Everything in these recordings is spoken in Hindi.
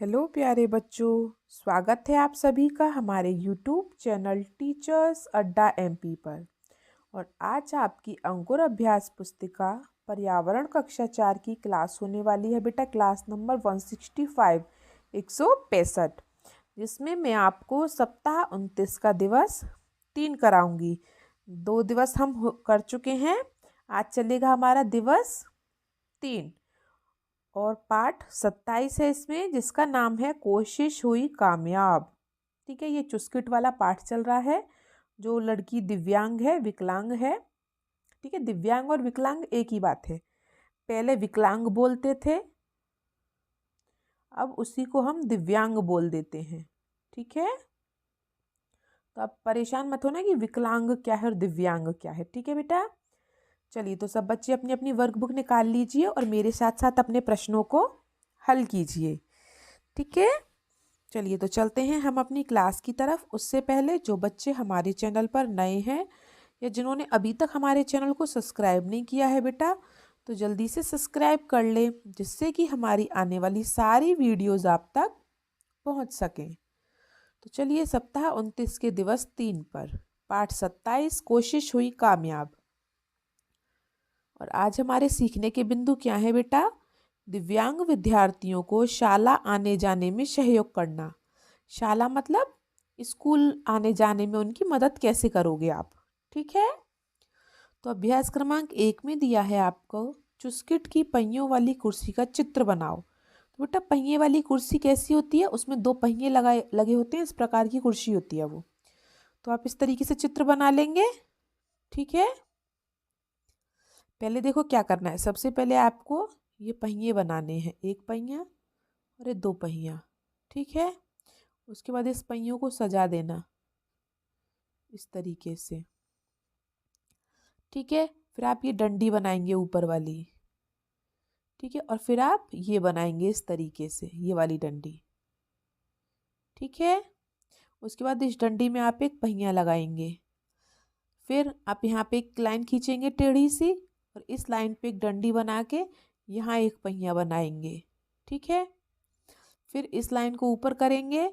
हेलो प्यारे बच्चों, स्वागत है आप सभी का हमारे यूट्यूब चैनल टीचर्स अड्डा एमपी पर। और आज आपकी अंकुर अभ्यास पुस्तिका पर्यावरण कक्षा 4 की क्लास होने वाली है बेटा, क्लास नंबर 165 165, जिसमें मैं आपको सप्ताह 29 का दिवस 3 कराऊंगी। 2 दिवस हम कर चुके हैं, आज चलेगा हमारा दिवस 3 और पाठ 27 है इसमें, जिसका नाम है कोशिश हुई कामयाब। ठीक है, ये चुस्किट वाला पाठ चल रहा है। जो लड़की दिव्यांग है, विकलांग है, ठीक है, दिव्यांग और विकलांग एक ही बात है। पहले विकलांग बोलते थे, अब उसी को हम दिव्यांग बोल देते हैं। ठीक है, तो आप परेशान मत होना कि विकलांग क्या है और दिव्यांग क्या है। ठीक है बेटा, चलिए तो सब बच्चे अपनी अपनी वर्कबुक निकाल लीजिए और मेरे साथ साथ अपने प्रश्नों को हल कीजिए। ठीक है, चलिए तो चलते हैं हम अपनी क्लास की तरफ। उससे पहले जो बच्चे हमारे चैनल पर नए हैं या जिन्होंने अभी तक हमारे चैनल को सब्सक्राइब नहीं किया है बेटा, तो जल्दी से सब्सक्राइब कर लें, जिससे कि हमारी आने वाली सारी वीडियोस आप तक पहुंच सकें। तो चलिए सप्ताह 29 के दिवस 3 पर पाठ 27 कोशिश हुई कामयाब। और आज हमारे सीखने के बिंदु क्या है बेटा? दिव्यांग विद्यार्थियों को शाला आने जाने में सहयोग करना। शाला मतलब स्कूल आने जाने में उनकी मदद कैसे करोगे आप? ठीक है, तो अभ्यास क्रमांक 1 में दिया है आपको, चुस्किट की पहियों वाली कुर्सी का चित्र बनाओ। तो बेटा पहिए वाली कुर्सी कैसी होती है? उसमें 2 पहिए लगे होते हैं, इस प्रकार की कुर्सी होती है वो। तो आप इस तरीके से चित्र बना लेंगे। ठीक है, पहले देखो क्या करना है। सबसे पहले आपको ये पहिए बनाने हैं, एक पहिया और ये 2 पहिया। ठीक है, उसके बाद इस पहियों को सजा देना इस तरीके से। ठीक है, फिर आप ये डंडी बनाएंगे ऊपर वाली। ठीक है, और फिर आप ये बनाएंगे इस तरीके से, ये वाली डंडी। ठीक है, उसके बाद इस डंडी में आप एक पहिया लगाएंगे। फिर आप यहाँ पे एक लाइन खींचेंगे टेढ़ी सी, और इस लाइन पे एक डंडी बना के यहाँ एक पहिया बनाएंगे। ठीक है, फिर इस लाइन को ऊपर करेंगे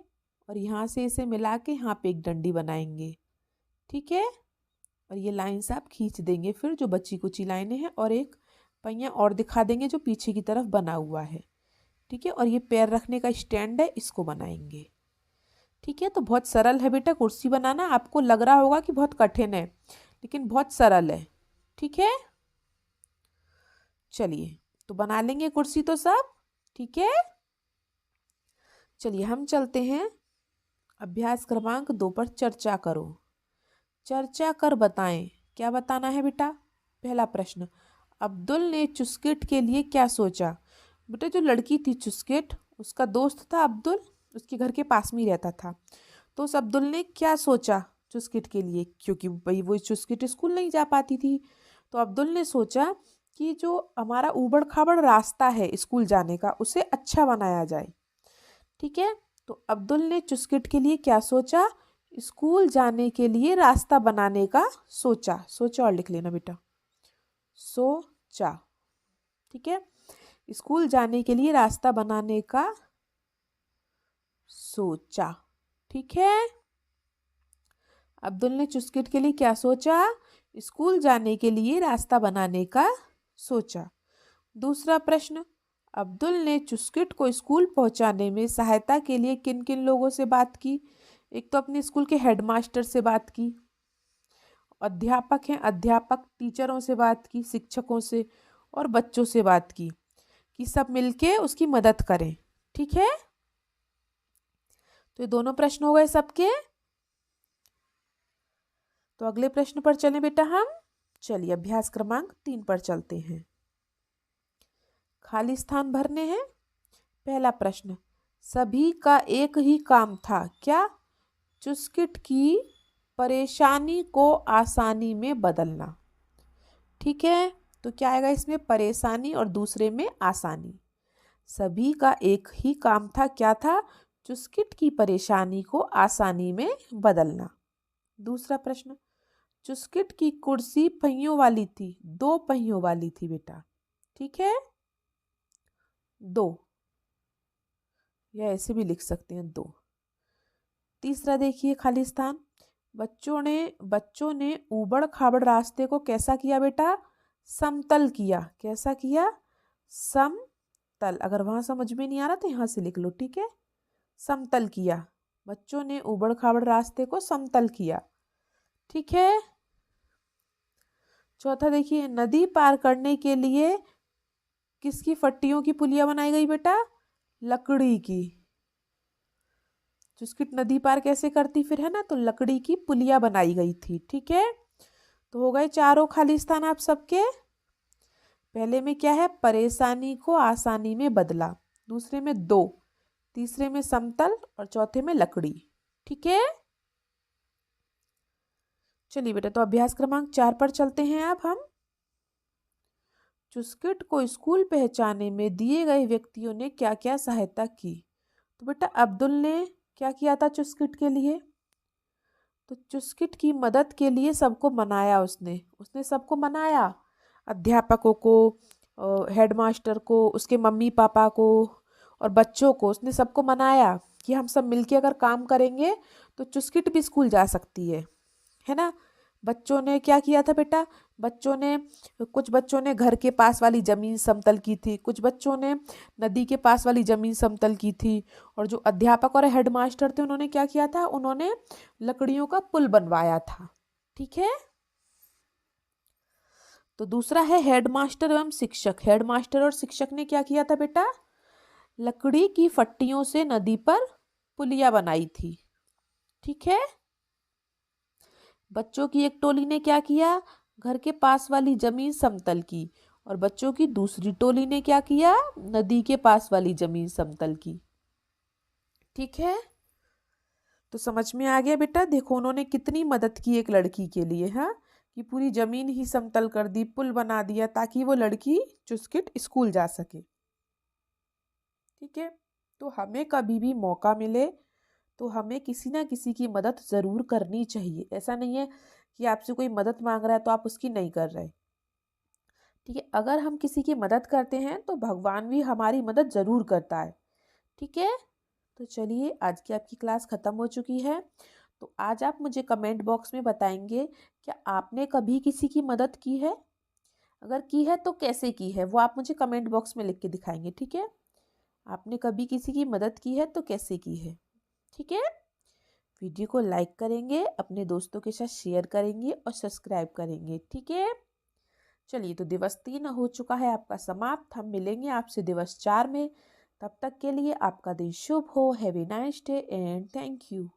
और यहाँ से इसे मिला के यहाँ पे एक डंडी बनाएंगे। ठीक है, और ये लाइन्स आप खींच देंगे फिर, जो बची कुची लाइनें हैं, और एक पहिया और दिखा देंगे जो पीछे की तरफ बना हुआ है। ठीक है, और ये पैर रखने का स्टैंड है, इसको बनाएंगे। ठीक है, तो बहुत सरल है बेटा कुर्सी बनाना। आपको लग रहा होगा कि बहुत कठिन है, लेकिन बहुत सरल है। ठीक है, चलिए तो बना लेंगे कुर्सी तो सब। ठीक है, चलिए हम चलते हैं अभ्यास क्रमांक 2 पर। चर्चा करो। चर्चा कर बताएं। क्या बताना है बेटा? पहला प्रश्न, अब्दुल ने चुस्किट के लिए क्या सोचा? बेटा जो लड़की थी चुस्किट, उसका दोस्त था अब्दुल, उसके घर के पास में ही रहता था। तो उस अब्दुल ने क्या सोचा चुस्किट के लिए? क्योंकि भाई वो चुस्किट स्कूल नहीं जा पाती थी, तो अब्दुल ने सोचा कि जो हमारा ऊबड़ खाबड़ रास्ता है स्कूल जाने का, उसे अच्छा बनाया जाए। ठीक है, तो अब्दुल ने चुस्किट के लिए क्या सोचा? स्कूल जाने के लिए रास्ता बनाने का सोचा। सोचा और लिख लेना बेटा, सोचा। ठीक है, स्कूल जाने के लिए रास्ता बनाने का सोचा। ठीक है, अब्दुल ने चुस्किट के लिए क्या सोचा? स्कूल जाने के लिए रास्ता बनाने का सोचा। दूसरा प्रश्न, अब्दुल ने चुस्किट को स्कूल पहुंचाने में सहायता के लिए किन किन लोगों से बात की? एक तो अपने स्कूल के हेडमास्टर से बात की, अध्यापक हैं अध्यापक, टीचरों से बात की, शिक्षकों से, और बच्चों से बात की कि सब मिलके उसकी मदद करें। ठीक है, तो ये दोनों प्रश्न हो गए सबके। तो अगले प्रश्न पर चलें बेटा हम। चलिए अभ्यास क्रमांक 3 पर चलते हैं। खाली स्थान भरने हैं। पहला प्रश्न, सभी का एक ही काम था, क्या? चुस्किट की परेशानी को आसानी में बदलना। ठीक है, तो क्या आएगा इसमें? परेशानी और दूसरे में आसानी। सभी का एक ही काम था, क्या था? चुस्किट की परेशानी को आसानी में बदलना। दूसरा प्रश्न, चुस्किट की कुर्सी पहियों वाली थी, 2 पहियों वाली थी बेटा। ठीक है, 2, या ऐसे भी लिख सकते हैं 2। तीसरा देखिए खाली स्थान, बच्चों ने ऊबड़ खाबड़ रास्ते को कैसा किया बेटा, समतल किया। कैसा किया, समतल। अगर वहां समझ में नहीं आ रहा तो यहाँ से लिख लो, ठीक है, समतल किया। बच्चों ने ऊबड़ खाबड़ रास्ते को समतल किया, ठीक है। चौथा देखिए, नदी पार करने के लिए किसकी फट्टियों की पुलिया बनाई गई बेटा, लकड़ी की। चुस्किट नदी पार कैसे करती फिर, है ना, तो लकड़ी की पुलिया बनाई गई थी, ठीक है। तो हो गए चारों खाली स्थान आप सबके। पहले में क्या है, परेशानी को आसानी में बदला, दूसरे में 2, तीसरे में समतल और चौथे में लकड़ी, ठीक है। चलिए बेटा, तो अभ्यास क्रमांक 4 पर चलते हैं अब हम। चुस्किट को स्कूल पहुंचाने में दिए गए व्यक्तियों ने क्या क्या सहायता की। तो बेटा अब्दुल ने क्या किया था चुस्किट के लिए, तो चुस्किट की मदद के लिए सबको मनाया, उसने सबको मनाया, अध्यापकों को, हेडमास्टर को, उसके मम्मी पापा को और बच्चों को, उसने सबको मनाया कि हम सब मिलके अगर काम करेंगे तो चुस्किट भी स्कूल जा सकती है ना। बच्चों ने क्या किया था बेटा, कुछ बच्चों ने घर के पास वाली जमीन समतल की थी, कुछ बच्चों ने नदी के पास वाली जमीन समतल की थी, और जो अध्यापक और हेडमास्टर थे उन्होंने क्या किया था, उन्होंने लकड़ियों का पुल बनवाया था, ठीक है। तो दूसरा है हेडमास्टर एवं शिक्षक। हेडमास्टर और शिक्षक ने क्या किया था बेटा, लकड़ी की फट्टियों से नदी पर पुलिया बनाई थी, ठीक है। बच्चों की एक टोली ने क्या किया, घर के पास वाली जमीन समतल की, और बच्चों की दूसरी टोली ने क्या किया, नदी के पास वाली जमीन समतल की, ठीक है। तो समझ में आ गया बेटा, देखो उन्होंने कितनी मदद की एक लड़की के लिए, हाँ, कि पूरी जमीन ही समतल कर दी, पुल बना दिया ताकि वो लड़की चुस्किट स्कूल जा सके, ठीक है। तो हमें कभी भी मौका मिले तो हमें किसी ना किसी की मदद ज़रूर करनी चाहिए। ऐसा नहीं है कि आपसे कोई मदद मांग रहा है तो आप उसकी नहीं कर रहे, ठीक है। अगर हम किसी की मदद करते हैं तो भगवान भी हमारी मदद ज़रूर करता है, ठीक है। तो चलिए, आज की आपकी क्लास ख़त्म हो चुकी है। तो आज आप मुझे कमेंट बॉक्स में बताएंगे क्या आपने कभी किसी की मदद की है, अगर की है तो कैसे की है, वो आप मुझे कमेंट बॉक्स में लिख के दिखाएंगे, ठीक है। आपने कभी किसी की मदद की है तो कैसे की है, ठीक है। वीडियो को लाइक करेंगे, अपने दोस्तों के साथ शेयर करेंगे और सब्सक्राइब करेंगे, ठीक है। चलिए, तो दिवस 3 हो चुका है आपका समाप्त। हम मिलेंगे आपसे दिवस 4 में। तब तक के लिए आपका दिन शुभ हो। Have a nice day and thank you.